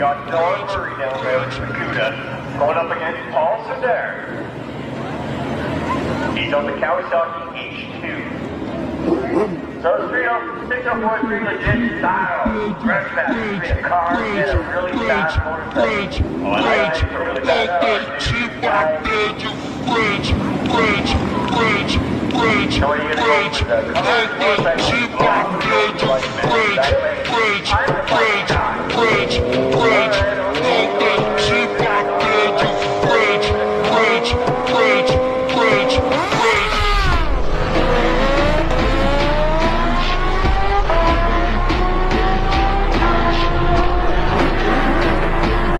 got Don Murray down there in Bermuda, going up against Paul Cedar. He's on the Kawasaki H2. So 604 3 legit style. Fresh fast between a car and a really fast motorcycle. Oh, I like it for really fast. So what are you going to go with the car, motorcycle, like, man, that way? I'm the fucking guy.